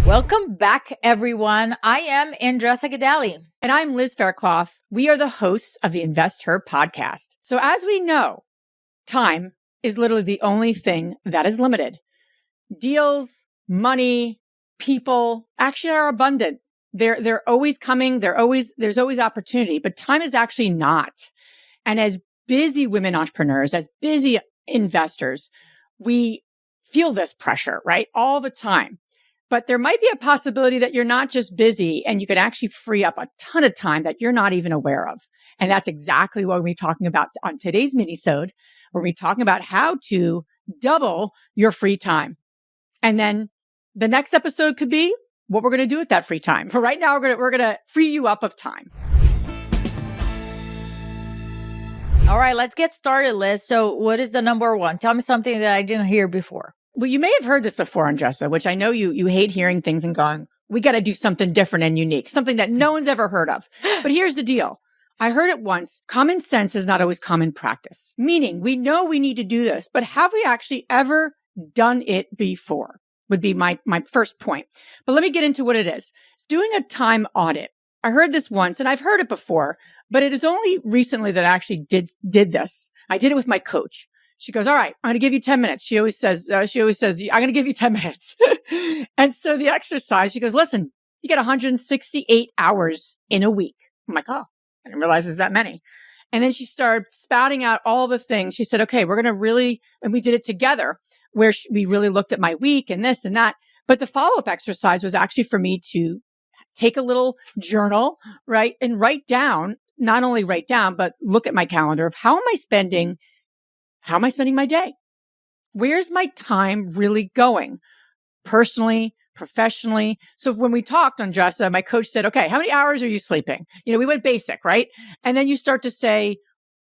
Welcome back, everyone. I am Andressa Gadali. And I'm Liz Faircloth. We are the hosts of the InvestHER podcast. So as we know, time is literally the only thing that is limited. Deals, money, people actually are abundant. They're always coming. There's always opportunity, but time is actually not. And as busy women entrepreneurs, as busy investors, we feel this pressure, right? All the time. But there might be a possibility that you're not just busy and you could actually free up a ton of time that you're not even aware of. And that's exactly what we're talking about on today's minisode, where we're talking about how to double your free time. And then the next episode could be what we're going to do with that free time. But right now we're going to free you up of time. All right, let's get started, Liz. So what is the number one? Tell me something that I didn't hear before. Well, you may have heard this before, Andressa, which I know you hate hearing things and going, we got to do something different and unique, something that no one's ever heard of. But here's the deal. I heard it once. Common sense is not always common practice, meaning we know we need to do this, but have we actually ever done it before would be my first point. But let me get into what it is. It's doing a time audit. I heard this once and I've heard it before, but it is only recently that I actually did this. I did it with my coach. She goes, all right, I'm going to give you 10 minutes. She always says, I'm going to give you 10 minutes. And so the exercise, she goes, listen, you get 168 hours in a week. I'm like, oh, I didn't realize there's that many. And then she started spouting out all the things. She said, okay, we're going to really, and we did it together where we really looked at my week and this and that. But the follow-up exercise was actually for me to take a little journal, right? And write down, not only write down, but look at my calendar of how am I spending my day? Where's my time really going? Personally, professionally. So when we talked on Andressa, my coach said, okay, how many hours are you sleeping? We went basic, right? And then you start to say,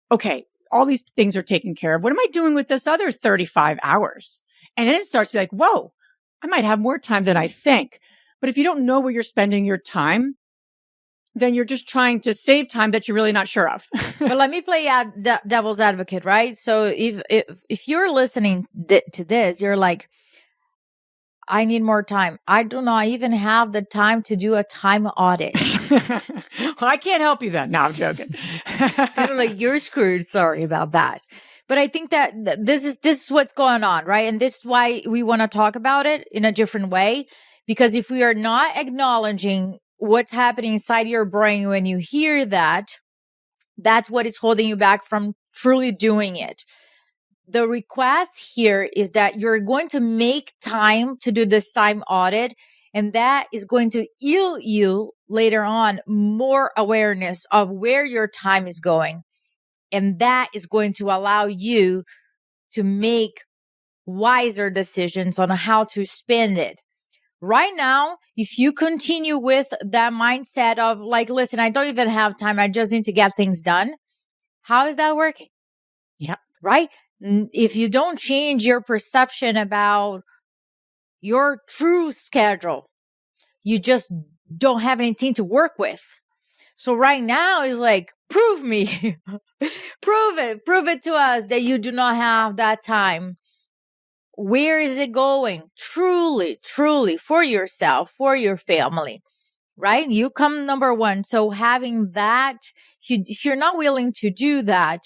okay, all these things are taken care of. What am I doing with this other 35 hours? And then it starts to be like, whoa, I might have more time than I think. But if you don't know where you're spending your time, then you're just trying to save time that you're really not sure of. But let me play devil's advocate, right? So if you're listening to this, you're like, I need more time. I do not even have the time to do a time audit. Well, I can't help you then. No, I'm joking. They're like, you're screwed. Sorry about that. But I think that this is what's going on, right? And this is why we want to talk about it in a different way. Because if we are not acknowledging what's happening inside your brain when you hear that, that's what is holding you back from truly doing it. The request here is that you're going to make time to do this time audit, and that is going to yield you later on more awareness of where your time is going. And that is going to allow you to make wiser decisions on how to spend it. Right now, if you continue with that mindset of like, listen, I don't even have time. I just need to get things done. How is that working? Yeah. Right? If you don't change your perception about your true schedule, you just don't have anything to work with. So right now is like, prove me, prove it to us that you do not have that time. Where is it going? Truly, truly for yourself, for your family, right? You come number one. So having that, if you're not willing to do that,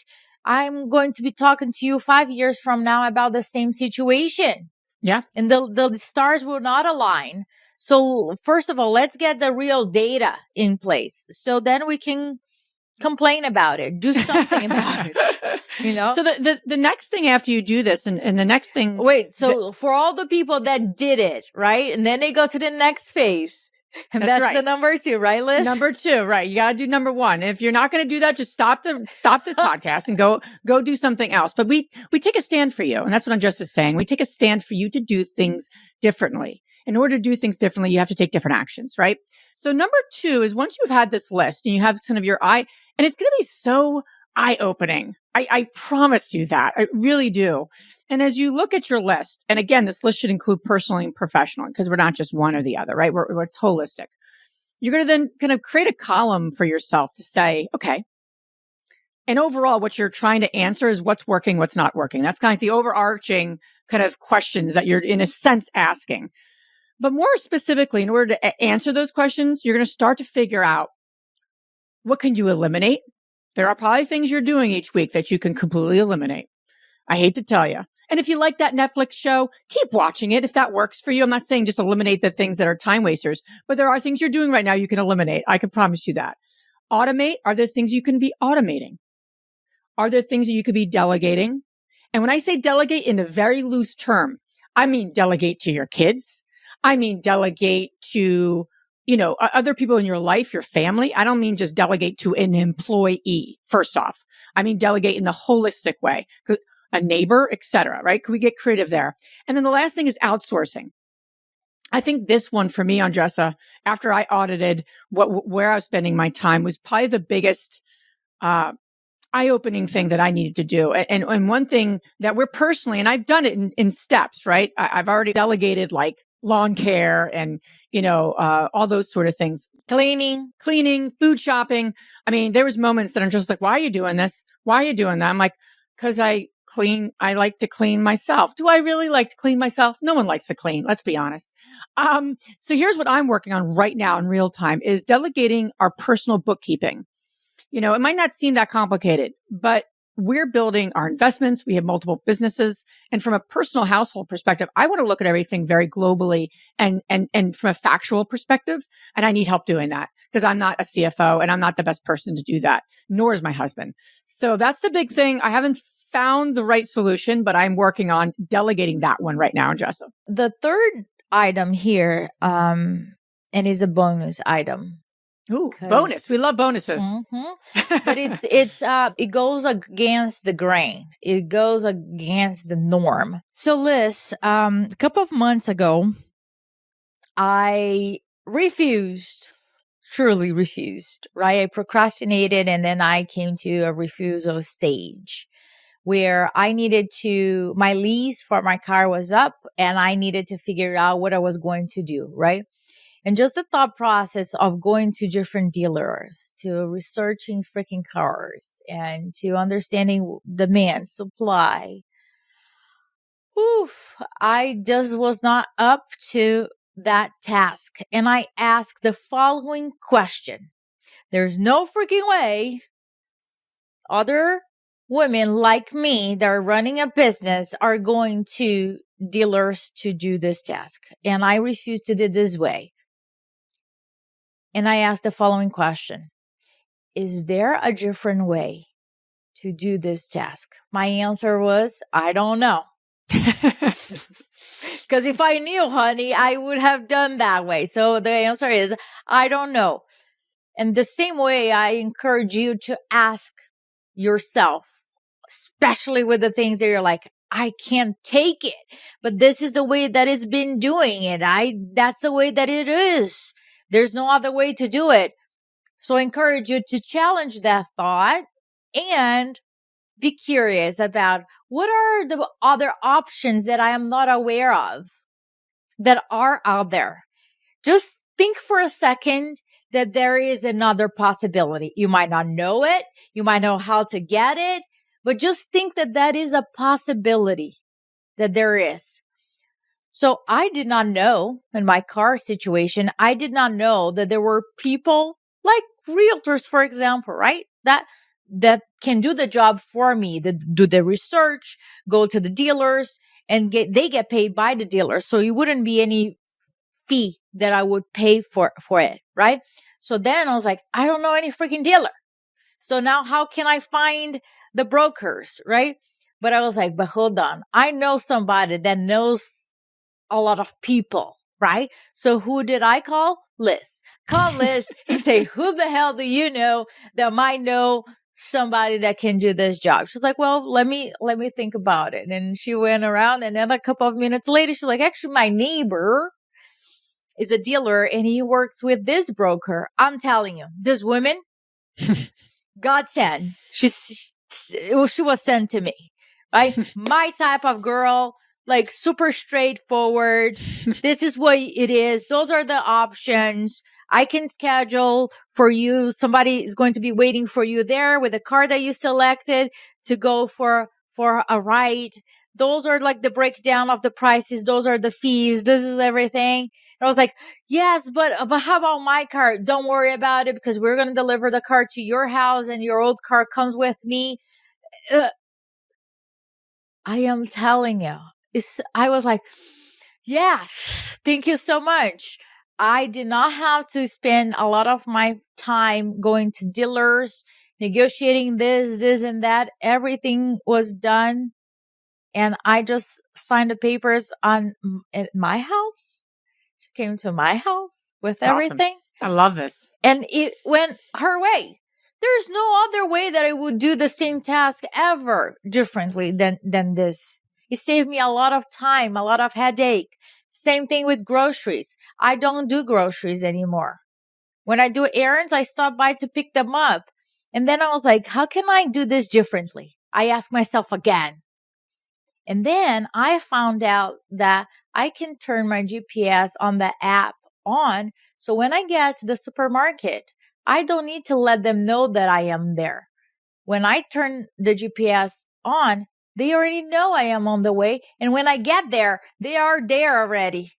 I'm going to be talking to you 5 years from now about the same situation. Yeah. And the stars will not align. So first of all, let's get the real data in place. So then we can complain about it, do something about it. So the next thing after you do this and the next thing. Wait, so for all the people that did it, right? And then they go to the next phase. And that's right. The number 2, right, Liz? Number 2, right. You got to do number 1. And if you're not going to do that, just stop this podcast and go do something else. But we take a stand for you. And that's what I'm just saying. We take a stand for you to do things differently. In order to do things differently, you have to take different actions, right? So number 2 is once you've had this list and you have kind of your eye, and it's going to be so eye-opening. I promise you that. I really do. And as you look at your list, and again, this list should include personally and professionally because we're not just one or the other, right? We're holistic. You're going to then kind of create a column for yourself to say, okay. And overall, what you're trying to answer is what's working, what's not working. That's kind of like the overarching kind of questions that you're in a sense asking. But more specifically, in order to answer those questions, you're going to start to figure out, what can you eliminate? There are probably things you're doing each week that you can completely eliminate. I hate to tell you. And if you like that Netflix show, keep watching it if that works for you. I'm not saying just eliminate the things that are time wasters, but there are things you're doing right now you can eliminate. I can promise you that. Automate. Are there things you can be automating? Are there things that you could be delegating? And when I say delegate in a very loose term, I mean delegate to your kids. I mean delegate to, other people in your life, your family. I don't mean just delegate to an employee, first off. I mean delegate in the holistic way. A neighbor, etc. Right? Could we get creative there? And then the last thing is outsourcing. I think this one for me, Andressa, after I audited where I was spending my time, was probably the biggest eye-opening thing that I needed to do. And one thing that we're personally, and I've done it in steps, right? I've already delegated like lawn care and, all those sort of things. Cleaning, food shopping. I mean, there was moments that I'm just like, why are you doing this? Why are you doing that? I'm like, because I like to clean myself. Do I really like to clean myself? No one likes to clean. Let's be honest. So here's what I'm working on right now in real time is delegating our personal bookkeeping. It might not seem that complicated, but we're building our investments. We have multiple businesses. And from a personal household perspective, I want to look at everything very globally and from a factual perspective. And I need help doing that because I'm not a CFO and I'm not the best person to do that, nor is my husband. So that's the big thing. I haven't found the right solution, but I'm working on delegating that one right now, Jessa. The third item here, and is a bonus item. Ooh, bonus. We love bonuses. Mm-hmm. But it goes against the grain. It goes against the norm. So Liz, a couple of months ago, I truly refused, right? I procrastinated and then I came to a refusal stage where my lease for my car was up and I needed to figure out what I was going to do, right? And just the thought process of going to different dealers, to researching freaking cars and to understanding demand, supply. Oof, I just was not up to that task. And I asked the following question. There's no freaking way other women like me that are running a business are going to dealers to do this task. And I refuse to do it this way. And I asked the following question. Is there a different way to do this task? My answer was, I don't know. Because if I knew, honey, I would have done that way. So the answer is, I don't know. And the same way I encourage you to ask yourself, especially with the things that you're like, I can't take it, but this is the way that it's been doing it. That's the way that it is. There's no other way to do it. So I encourage you to challenge that thought and be curious about what are the other options that I am not aware of that are out there. Just think for a second that there is another possibility. You might not know it. You might know how to get it, but just think that that is a possibility that there is. So I did not know in my car situation, I did not know that there were people like realtors, for example, right? That can do the job for me, that do the research, go to the dealers and they get paid by the dealers. So it wouldn't be any fee that I would pay for it, right? So then I was like, I don't know any freaking dealer. So now how can I find the brokers, right? But I was like, but hold on. I know somebody that knows a lot of people, right? So who did I call? Liz. Call Liz and say, who the hell do you know that might know somebody that can do this job? She's like, well, let me think about it. And she went around and then a couple of minutes later, she's like, actually, my neighbor is a dealer and he works with this broker. I'm telling you, this woman, God sent. She was sent to me, right? My type of girl, like super straightforward. This is what it is. Those are the options. I can schedule for you. Somebody is going to be waiting for you there with a car that you selected to go for a ride. those are like the breakdown of the prices. Those are the fees. This is everything. And I was like, yes, but how about my car? Don't worry about it because we're going to deliver the car to your house and your old car comes with me. I am telling you, I was like, yes, thank you so much. I did not have to spend a lot of my time going to dealers, negotiating this, and that. Everything was done. And I just signed the papers at my house. She came to my house with That's awesome. everything. I love this. And it went her way. There's no other way that I would do the same task ever differently than this. It saved me a lot of time, a lot of headache. Same thing with groceries. I don't do groceries anymore. When I do errands, I stop by to pick them up. And then I was like, how can I do this differently? I asked myself again. And then I found out that I can turn my GPS on the app on. So when I get to the supermarket, I don't need to let them know that I am there. When I turn the GPS on, they already know I am on the way. And when I get there, they are there already.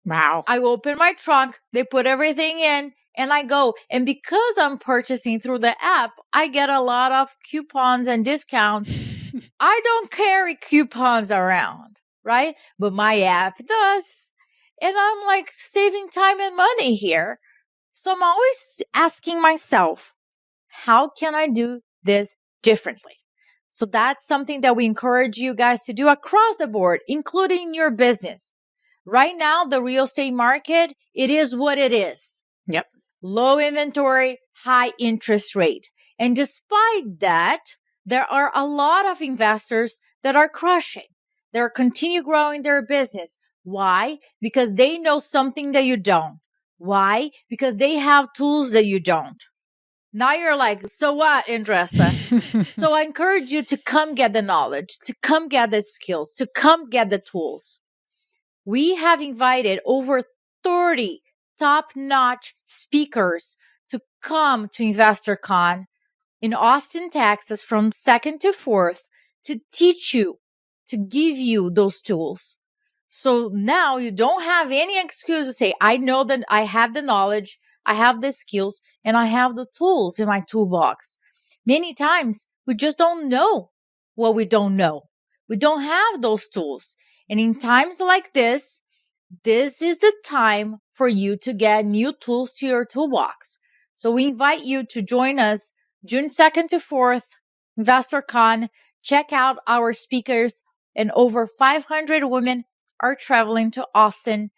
Wow. I open my trunk, they put everything in, and I go. And because I'm purchasing through the app, I get a lot of coupons and discounts. I don't carry coupons around, right? But my app does. And I'm like saving time and money here. So I'm always asking myself, how can I do this differently? So that's something that we encourage you guys to do across the board, including your business. Right now, the real estate market, it is what it is. Yep. Low inventory, high interest rate. And despite that, there are a lot of investors that are crushing. They're continue growing their business. Why? Because they know something that you don't. Why? Because they have tools that you don't. Now you're like, so what, Andressa? So I encourage you to come get the knowledge, to come get the skills, to come get the tools. We have invited over 30 top-notch speakers to come to InvestorCon in Austin, Texas from 2nd to 4th to teach you, to give you those tools. So now you don't have any excuse to say, I know that I have the knowledge, I have the skills, and I have the tools in my toolbox. Many times we just don't know what we don't know. We don't have those tools. And in times like this is the time for you to get new tools to your toolbox. So we invite you to join us June 2nd to 4th, InvestorCon. Check out our speakers, and over 500 women are traveling to Austin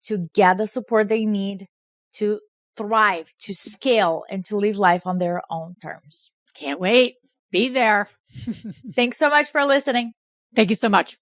to get the support they need to thrive, to scale, and to live life on their own terms. Can't wait. Be there. Thanks so much for listening. Thank you so much.